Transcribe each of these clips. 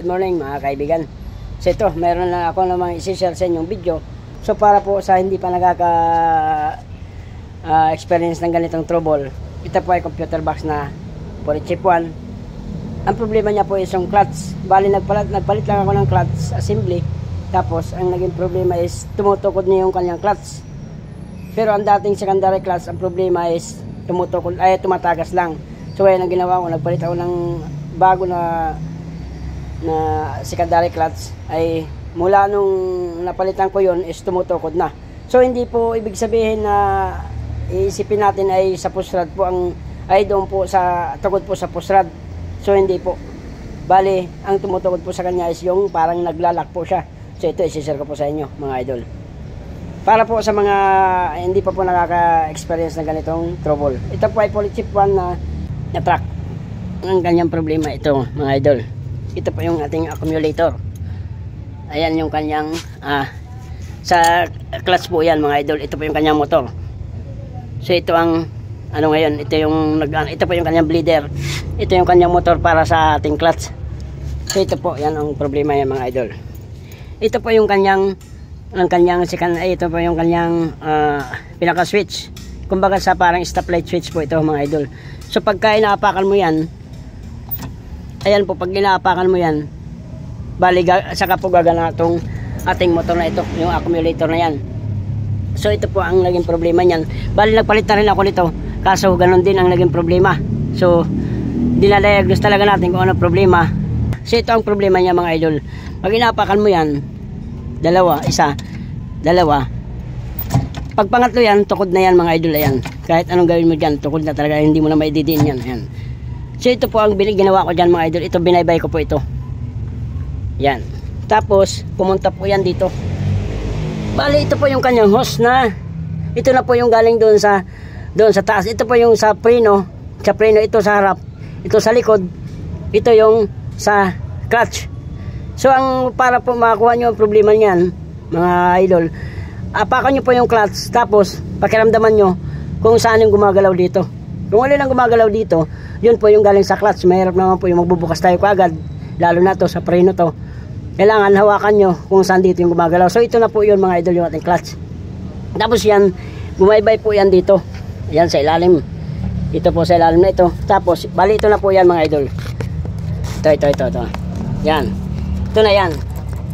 Good morning mga kaibigan. So ito, meron lang ako namang isi-share sa inyong video. So para po sa hindi pa experience ng ganitong trouble, ito po ay computer box na for chip 1. Ang problema niya po is yung clutch. Bali nagpalit lang ako ng clutch assembly. Tapos ang naging problema is tumutukod niya yung kanyang clutch. Pero ang dating secondary clutch, ang problema is tumatagas lang. So ngayon ang ginawa ko, nagpalit ako ng bago na secondary clutch. Ay mula nung napalitan ko yon is tumutukod na. So hindi po ibig sabihin na iisipin natin ay sa push rod po ay doon po sa tukod po sa push rod. So hindi po. Bali, ang tumutukod po sa kanya is yung parang naglalak po siya. So ito i-share ko po sa inyo mga idol. Para po sa mga hindi pa po nakaka-experience ng ganitong trouble. Ito po ay Polychip 1 na truck. Ang kanyang problema ito mga idol. Ito po yung ating accumulator. Ayan yung kanyang sa clutch po yan mga idol. Ito po yung kanyang motor. So ito ang ngayon, ito po yung kanyang bleeder. Ito yung kanyang motor para sa ating clutch. So ito po, yan ang problema yan mga idol. Ito po yung kanyang ito po yung kanyang pinaka switch. Kumbaga sa parang stoplight switch po ito mga idol. So pagka inaapakan mo yan, ayan po, pag inaapakan mo yan, bali saka po gagana itong ating motor na ito, yung accumulator na yan. So ito po ang naging problema niyan. Bali nagpalit na rin ako nito, kaso ganun din ang naging problema. So dinadiagnose talaga natin kung ano problema. So ito ang problema niya mga idol. Pag inaapakan mo yan, isa, dalawa, pag pangatlo yan, tukod na yan mga idol. Ayan, kahit anong gawin mo dyan, tukod na talaga, hindi mo na maididiin yan. Ayan. So ito po ang ginawa ko dyan mga idol. Ito binaybay ko po ito. Yan. Tapos pumunta po yan dito. Bali ito po yung kanyang hose na. Ito na po yung galing doon sa taas. Ito po yung sa preno. Sa preno ito sa harap. Ito sa likod. Ito yung sa clutch. So ang para po makakuha nyo ang problema niyan mga idol, apakan nyo po yung clutch. Tapos pakiramdaman nyo kung saan yung gumagalaw dito. Kung wala nang gumagalaw dito, yun po yung galing sa clutch. Mahirap naman po yung magbubukas tayo kaagad, lalo na to sa preno to. Kailangan hawakan nyo kung saan dito yung gumagalaw. So ito na po yun mga idol, yung ating clutch. Tapos yan, gumaybay po yan dito. Yan sa ilalim. Ito po sa ilalim na ito. Tapos bali ito na po yan mga idol. Ito. Yan. Ito na yan.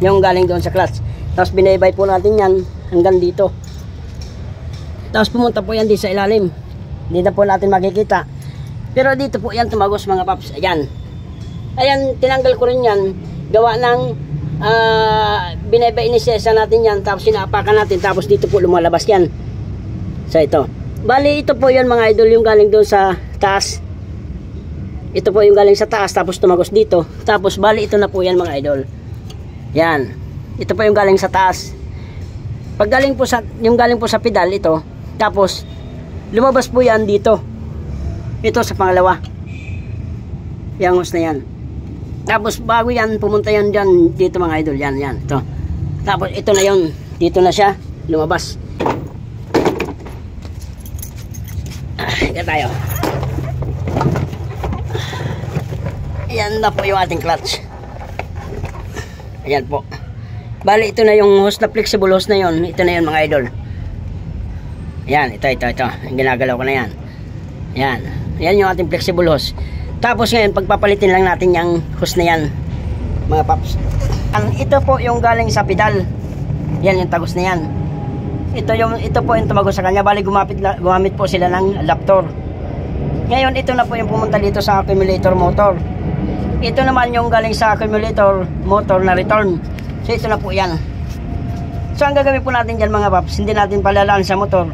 Yung galing doon sa clutch. Tapos binaybay po natin yan hanggang dito. Tapos pumunta po yan dito sa ilalim. Hindi na po natin makikita. Pero dito po yan tumagos mga paps. Ayan. Ayan, tinanggal ko rin yan. Gawa ng binaybay inisesa natin yan. Tapos sinaapakan natin. Tapos dito po lumalabas yan. So ito. Bali ito po yan mga idol. Yung galing doon sa taas. Ito po yung galing sa taas. Tapos tumagos dito. Tapos bali ito na po yan mga idol. Yan. Ito po yung galing sa taas. Pag galing po yung galing po sa pedal ito. Tapos lumabas po yan dito. Ito sa pangalawa. Yung hose na yan. Tapos bago yan, pumunta yan dyan. Dito mga idol. Yan. Ito. Tapos ito na yun. Dito na siya. Lumabas. Yan tayo. Yan na po yung ating clutch. Ayan po. Bali ito na yung hose na flexible hose na yun. Ito na yun mga idol. Yan, ito. Ang ginagalaw ko na yan. Yan yung ating flexible hose. Tapos ngayon, pagpapalitin lang natin yung hose na yan, mga paps. Ito po yung galing sa pedal. Yan yung tagos na yan. Ito po yung tumagos sa kanya. Bali gumamit po sila ng adapter. Ngayon, ito na po yung pumunta dito sa accumulator motor. Ito naman yung galing sa accumulator motor na return. So ito na po yan. So ang gagawin po natin dyan mga paps, hindi natin palalaan sa motor.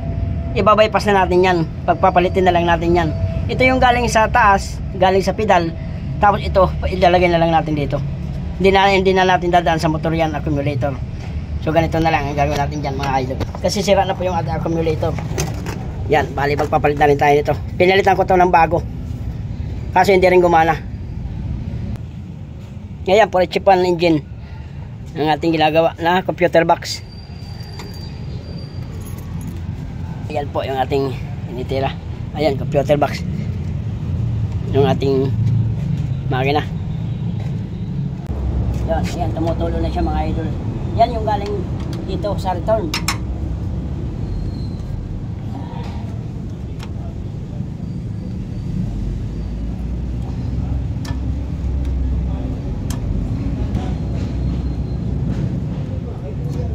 Ibabypass na natin yan. Pagpapalitin na lang natin yan. Ito yung galing sa taas, galing sa pedal. Tapos ito, ilalagay na lang natin dito. Hindi na natin dadaan sa motor yan, accumulator. So ganito na lang ang gagawin natin dyan mga idol. Kasi sira na po yung ating accumulator. Yan, bali magpapalit na rin tayo nito. Pinalitan ko to ng bago. Kasi hindi rin gumana. Ngayon, Polychip 1 engine ang ating ginagawa na computer box. Ayan po yung ating initira. Ayan, computer box. Yung ating makina. Yan, ayan, tumutulo na siya mga idol. Yan yung galing dito sa return.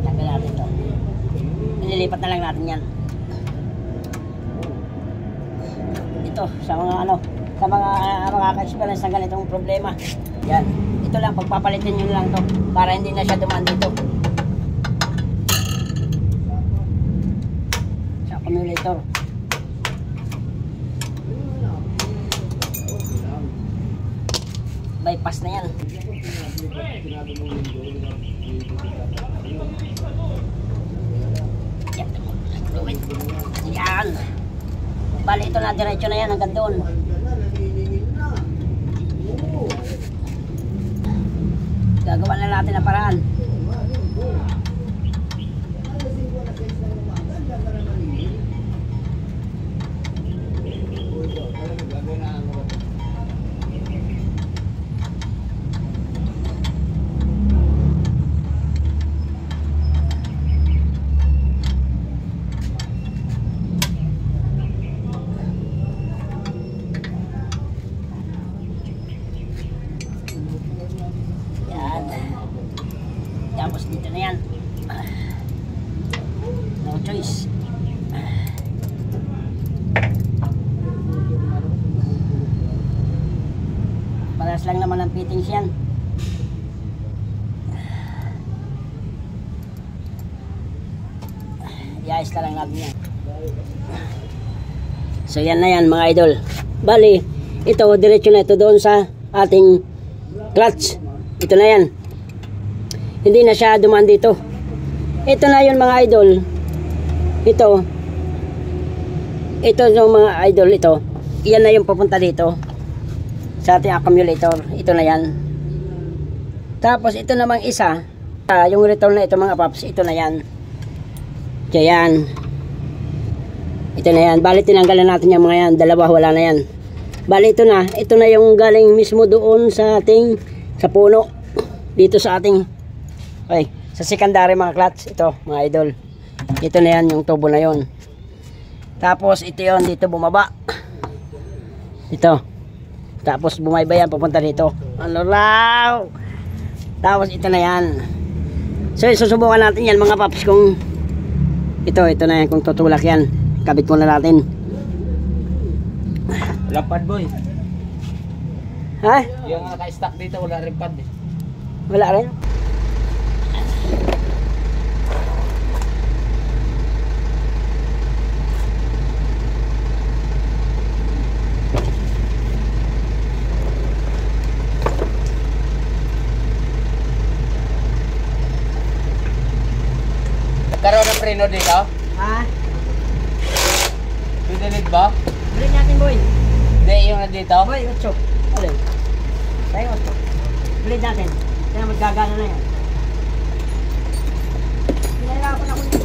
Tanggal natin to. Ililipat na lang natin yan. Ito, sa mga ano, sa mga ka-experience ng ganitong problema. Yan. Ito lang, pagpapalitin nyo lang to para hindi na siya dumaan dito. Sa accumulator. Bypass na yan. Yan. Bali, ito na, diretso na yan hanggang doon. Gagawa na natin ang paraan. Tapos dito na yan. No choice. Parehas lang naman ang fittings yan. I-ayos na lang natin yan. So yan na yan mga idol. Bali, ito diretso na ito doon sa ating clutch. Ito na yan. Hindi na siya dumaan dito. Ito na yun mga idol. Ito yung mga idol, ito. Iyan na yung papunta dito sa ating accumulator. Ito na yan. Tapos ito namang isa, yung return na ito mga paps, ito na yan. Yan. Ito na yan. Bali tinanggalan natin yung mga yan. Dalawa wala na yan. Bali ito na. Ito na yung galing mismo doon sa ating, sa puno. Dito sa ating, ay, sa secondary mga clutch. Ito mga idol. Ito na yan yung tubo na yon. Tapos ito yon dito bumaba. Ito. Tapos bumayba yan papunta dito. Ano raw? Tapos ito na yan. So susubukan natin yan mga paps kung ito na yan kung tutulak yan. Kabit muna natin. Wala pad boy. Ha? Yung naka-stack dito wala rin pad eh. Wala rin. Karoon ng preno dito? Ha? Pidelid ba? Balik natin boy. Hindi, yung nandito? Boy, 8. Alin? Tayo 8. Balik natin. Kaya magagana na yan. Pinahirapan ako yun.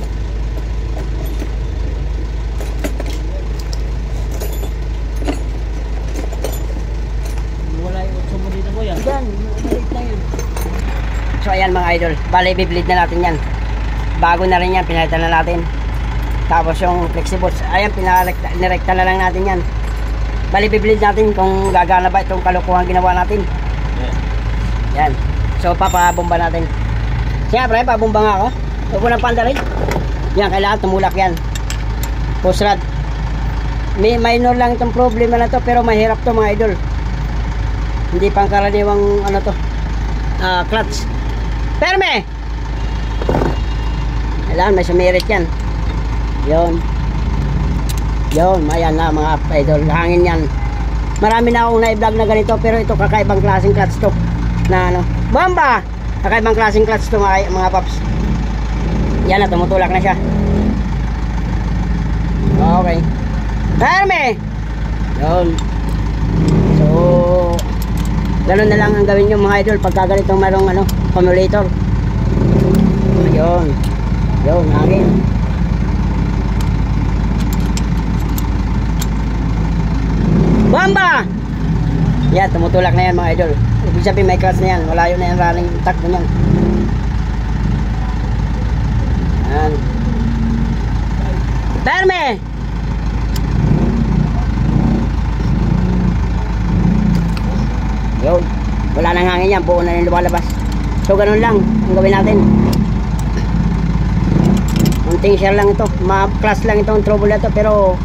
Wala yung 8 mo dito boy ah. Yan, balik na yun. So ayan mga idol. Bale, i-bleed na natin yan. Bago na rin yan, pinalitan na natin. Tapos yung flexibles, ayan, nirekta na lang natin yan. Bali, i-bleed natin kung gagana ba itong kalukuhan ginawa natin. Yan. So, papabomba natin. Siyempre, pabomba nga ako. Huwag mo ng pandarin. Yan, kailangan tumulak yan. Post rod. May minor lang itong problema na to, pero mahirap to mga idol. Hindi pang karaniwang ano to, clutch. Perme! Kailangan may sumirit yan. Yun. Ayan na mga idol. Hangin yan. Marami na akong na-vlog na ganito, pero ito kakaibang klaseng clutch to. Na ano, bomba! Kakaibang klaseng clutch to mga paps. Yan na, tumutulak na siya. Okay. Perme! Yun. So, ganun na lang ang gawin nyo mga idol pagka ganitong merong ano, accumulator. Ayun. Yun, hangin. Bomba! Yan, tumutulak na yan mga idol. Ibig sabihin may clutch na yan. Wala yun na yung running takbo niyan. Yan. Perme! Yun. Wala nang hangin yan. Buo na rin lumalabas. So ganun lang ang gawin natin. Munting share lang ito. Ma-class lang itong trouble na ito. Pero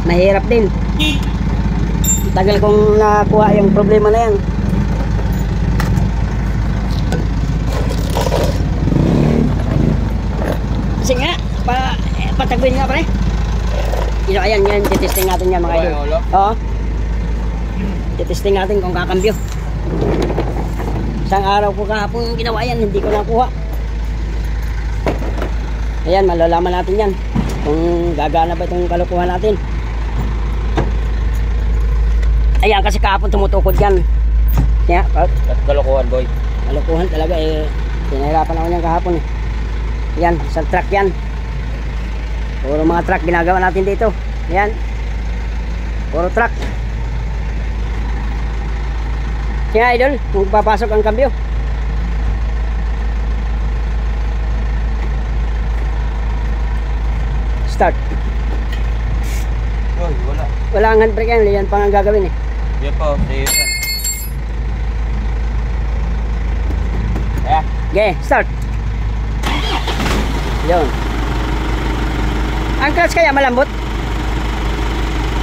mahirap din. Tagal kong nakuha yung problema na yan. Sige nga, patagwin nga pare. Ayan, yan, titesting natin yan mga idol. Oo. Titesting natin kung kakambyo. Isang araw ko kahapon ginawa yan, hindi ko nakuha. Ayan, malalaman natin yan. Kung gagana ba itong kalukuhan natin. Ayan, kasi kahapon tumutukod yan. Kaya, Kalokohan, boy. kalukuhan talaga eh. Pinahirapan ako niyan kahapon eh. Yan, isang truck yan. Puro mga truck ginagawa natin dito. Yan. Puro truck. Kaya idol, kung papasok ang kambyo. Start. Boy, wala. Wala ang handbrake yan, yan pang ang gagawin eh. Yan po, sa'yo yan. Kaya? Okay, start. Yun. Ang clutch kaya malambot?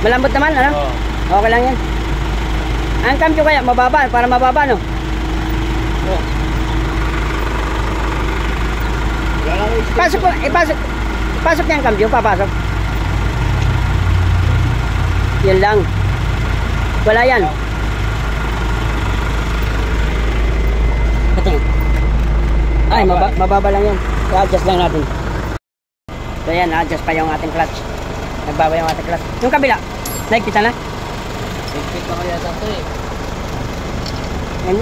Malambot naman, ano? Oo. Okay lang yan. Ang cambio kaya mababa, para mababa, no? Oo. Wala lang yung Pasok ko, ipasok niya ang cambio, papasok. Yan lang. Wala yan. Patingin. Ay, mababa lang yan. I-adjust lang natin. So yan, adjust pa yung ating clutch. Nagbaba yung ating clutch. Yung kabila, nakikita na? Sigpit pa kaya sa ito eh.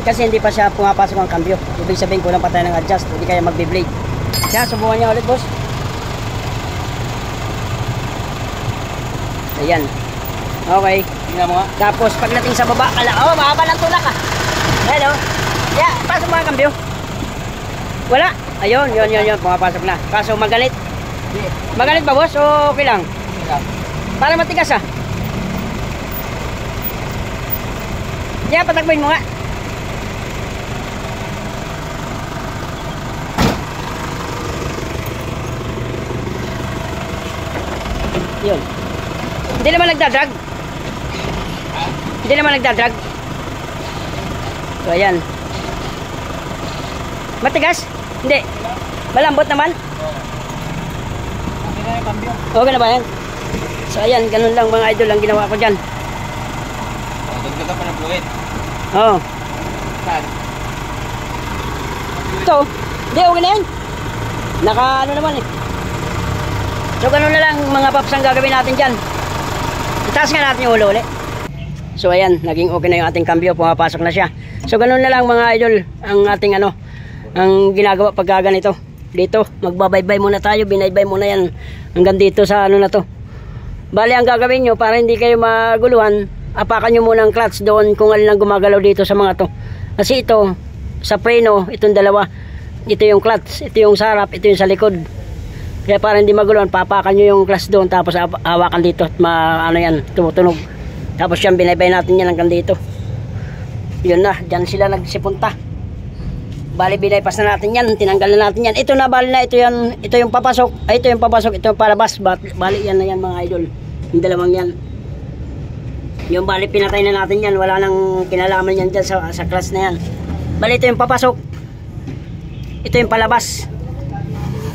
Kasi hindi pa siya pumapasok ang cambio. Ibig sabihin kulang pa tayo ng adjust. Hindi kaya magbe-blade. Siya, subukan niya ulit, boss. Ayan. Okay. Tingnan mo nga. Tapos pagdating sa baba, mahaba ng tulak ah. Hello. Yeah, pasok mga cambio. Wala. Ayun, yun. Pumapasok na. Kaso magalit. Magalit ba, boss? O okay lang? Okay lang. Para matigas ah. Yeah, patakboyin mo nga. Yun. Hindi naman nagdadrag. Hindi naman nagdadrag. So, ayan. Matigas? Hindi. Malambot naman. Okay na yung cambio. Okay na ba yan? So, ayan. Ganun lang mga idol ang ginawa ko dyan. Dagdagan pa ng fluid. Oo. Saan? Ito. Hindi, okay na yan. Naka ano naman eh. So, ganun na lang mga paps ang gagawin natin dyan. Itaas nga natin yung ulo ulit. So, ayan. Naging okay na yung ating cambio. Pumapasok na siya. So, ganun na lang mga idol ang ating ano, ang ginagawa pagka ganito. Dito, magbabaybay muna tayo. Binaybay muna yan hanggang dito sa ano na to. Bali, ang gagawin nyo para hindi kayo maguluhan, apakan nyo muna ang clutch doon kung alin ang gumagalaw dito sa mga to. Kasi ito, sa preno, itong dalawa. Ito yung clutch, ito yung sarap, ito yung sa likod. Kaya para hindi maguluhan, papakan nyo yung clutch doon, tapos hawakan dito at ano yan, tumutunog. Tapos yan, binaybay natin yan hanggang dito. Yun na, dyan sila nagsipunta. Bali, binaypas na natin yan, tinanggal na natin yan. Ito na, bali na, ito yung papasok. Ay, ito yung papasok, ito yung palabas. Bali, yan na yan mga idol. Yung dalawang yan. Yung bali, pinatay na natin yan. Wala nang kinalaman yan dyan sa clutch na yan. Bali, ito yung papasok. Ito yung palabas.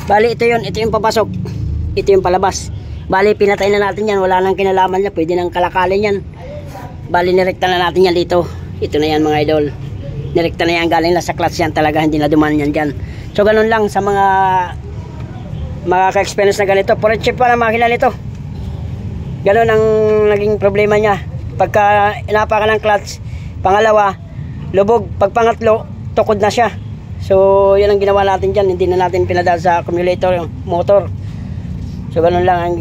Bali, ito yung papasok. Ito yung palabas. Bali, pinatay na natin yan. Wala nang kinalaman niya. Pwede nang kalakalin yan. Bali, nirekta na natin yan dito. Ito na yan mga idol. Nirekta na yan. Galing lang sa clutch yan talaga. Hindi na duman yan dyan. So, ganun lang sa mga ka-experience na ganito. For cheap pa na makina nito. Ganun ang naging problema niya. Pagka inapakan ng clutch, pangalawa, lubog. Pag pangatlo, tukod na siya. So, yun ang ginawa natin dyan. Hindi na natin pinadal sa accumulator yung motor. So, ganun lang ang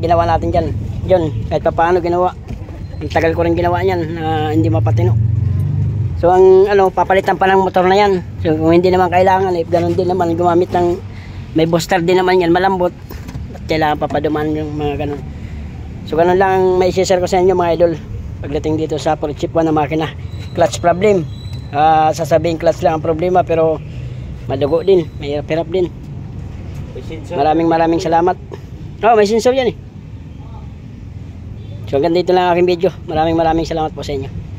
ginawa natin dyan. Yun, kahit pa paano ginawa. Ang tagal ko rin ginawa niyan na hindi mapatino. So ang ano, papalitan pa ng motor na yan. So kung hindi naman kailangan, ganun din naman gumamit ng may booster din naman yan, malambot. At kailangan papaduman yung mga ganun. So ganun lang ang may share ko sa inyo mga idol. Pagdating dito sa Ford Chip 1 na makina, clutch problem. Sasabihin clutch lang ang problema pero madugo din, may hirap din. Maraming salamat. May sensor yan eh. So hanggang dito lang ang aking video. Maraming salamat po sa inyo.